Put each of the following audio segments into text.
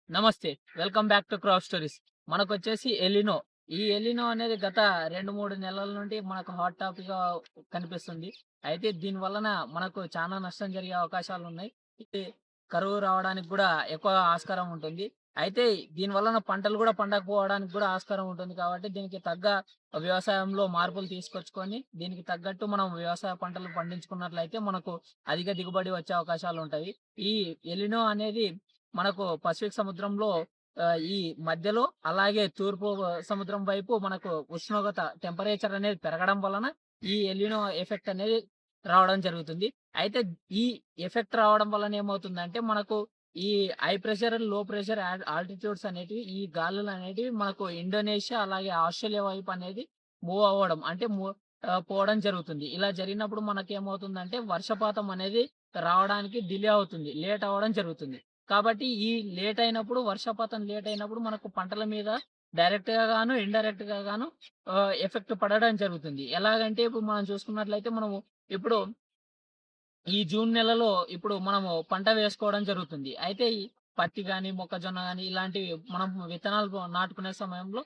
నమస్తే. Welcome back to crop stories. మనకొచ్చేసి El Niño. ఈ ఎలినో అనేది గత 2, 3 నెలల నుండి మనకు హాట్ టాపిక్‌గా కనిపిస్తుంది. అయితే దీని వలన మనకు చానా నష్టం జరిగే అవకాశాలున్నాయి. ఇది కరువు రావడానికి గూడా ఎక్కువ ఆస్కారం ఉంటుంది. అయితే దీని వలన పంటలు గూడా పండకపోవడానికి గూడా ఆస్కారం ఉంటుంది కాబట్టి దీనికి తగ్గ వ్యవసాయంలో మార్పులు తీసుకొచ్చుకొని, దీనికి తగ్గట్టు మనం వ్యవసాయ పంటలు పండించుకున్నట్లయితే మనకు అధిక దిగుబడి వచ్చే అవకాశాలుంటాయి. ఈ ఎలినో అనేది మనకు పసిఫిక్ సముద్రంలో ఈ మధ్యలో అలాగే తూర్పు సముద్రం వైపు మనకు ఉష్ణోగ్రత టెంపరేచర్ అనేది పెరగడం వలన ఈ ఎల్‌నినో ఎఫెక్ట్ అనేది రావడం జరుగుతుంది. అయితే ఈ ఎఫెక్ట్ రావడం వలన ఏమవుతుందంటే మనకు ఈ హై ప్రెషర్, లో ప్రెషర్ ఆల్టిట్యూడ్స్ అనేటివి ఈ గాలులనేటివి మనకు ఇండోనేషియా అలాగే ఆస్ట్రేలియా వైపు అనేది మూవ్ అవ్వడం అంటే పోవడం జరుగుతుంది. ఇలా జరిగినప్పుడు మనకేమవుతుందంటే వర్షపాతం అనేది రావడానికి డిలే అవుతుంది. లేట్ అవ్వడం జరుగుతుంది. కాబట్టి ఈ లేట్ అయినప్పుడు వర్షపాతం లేట్ అయినప్పుడు మనకు పంటల మీద డైరెక్ట్‌గా గాను, ఇండైరెక్ట్‌గా గాను ఎఫెక్ట్ పడడం జరుగుతుంది. ఎలాగంటే ఇప్పుడు మనం చూసుకున్నట్లయితే మనము ఇప్పుడు ఈ జూన్ నెలలో ఇప్పుడు మనము పంట వేసుకోవడం జరుగుతుంది. అయితే ఈ పత్తి గాని, మొక్కజొన్న గాని ఇలాంటివి మనం విత్తనాలు నాటుకునే సమయంలో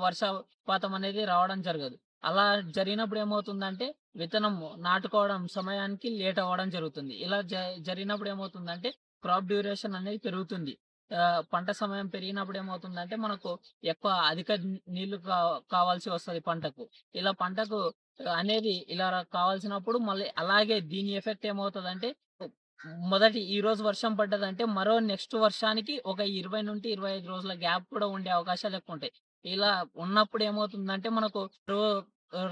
వర్షపాతం అనేది రావడం జరగదు. అలా జరిగినప్పుడు ఏమవుతుందంటే విత్తనం నాటుకోవడం సమయానికి లేట్ అవ్వడం జరుగుతుంది. ఇలా జరిగినప్పుడు ఏమవుతుందంటే క్రాప్ డ్యూరేషన్ అనేది పెరుగుతుంది. పంట సమయం పెరిగినప్పుడు ఏమవుతుందంటే మనకు ఎక్కువ అధిక నీళ్లు కావాల్సి వస్తది పంటకు. ఇలా పంటకు అనేది ఇలా కావాల్సినప్పుడు మళ్ళీ అలాగే దీని ఎఫెక్ట్ ఏమవుతదంటే మొదటి ఈరోజు వర్షం పడ్డదంటే మరో నెక్స్ట్ వర్షానికి ఒక 20-25 రోజుల గ్యాప్ కూడా ఉండే అవకాశాలు ఎక్కువుంటాయి. ఇలా ఉన్నప్పుడు ఏమవుతుందంటే మనకు కరువు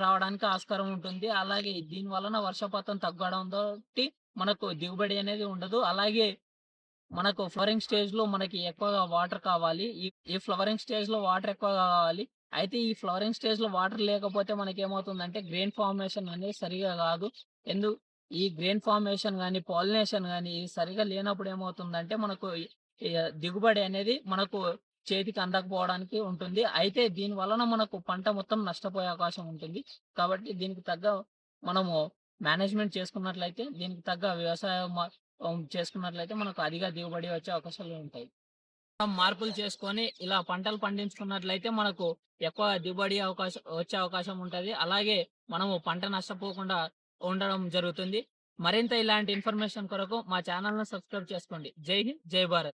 రావడానికి ఆస్కారం ఉంటుంది. అలాగే దీని వలన వర్షపాతం తగ్గడంతోటి మనకు దిగుబడి అనేది ఉండదు. అలాగే మనకు ఫ్లవరింగ్ స్టేజ్‌లో మనకి ఎక్కువగా వాటర్ కావాలి. ఈ ఫ్లవరింగ్ స్టేజ్‌లో వాటర్ ఎక్కువగా కావాలి. అయితే ఈ ఫ్లవరింగ్ స్టేజ్‌లో వాటర్ లేకపోతే మనకేమవుతుందంటే గ్రెయిన్ ఫార్మేషన్ అనేది సరిగ్గా కాదు. ఎందు ఈ గ్రెయిన్ ఫార్మేషన్ గాని, పాలినేషన్ గాని సరిగ్గా లేనప్పుడు ఏమవుతుందంటే మనకు దిగుబడి అనేది మనకు చేతికి అందకపోవడానికి ఉంటుంది. అయితే దీని వలన మనకు పంట మొత్తం నష్టపోయే అవకాశం ఉంటుంది. కాబట్టి దీనికి తగ్గ మనము మేనేజ్‌మెంట్ చేసుకున్నట్లయితే దీనికి తగ్గ చేసుకున్నట్లయితే మనకు అధిక దిగుబడి వచ్చే అవకాశాలు ఉంటాయి. మనం మార్పులు చేసుకొని ఇలా పంటలు పండించుకున్నట్లయితే మనకు ఎక్కువ దిగుబడి వచ్చే అవకాశం ఉంటది. అలాగే మనము పంట నష్టపోకుండా ఉండడం జరుగుతుంది. మరింత ఇలాంటి ఇన్ఫర్మేషన్ కొరకు మా ఛానెల్‌ను సబ్స్క్రైబ్ చేసుకోండి. జై హింద్, జై భారత్.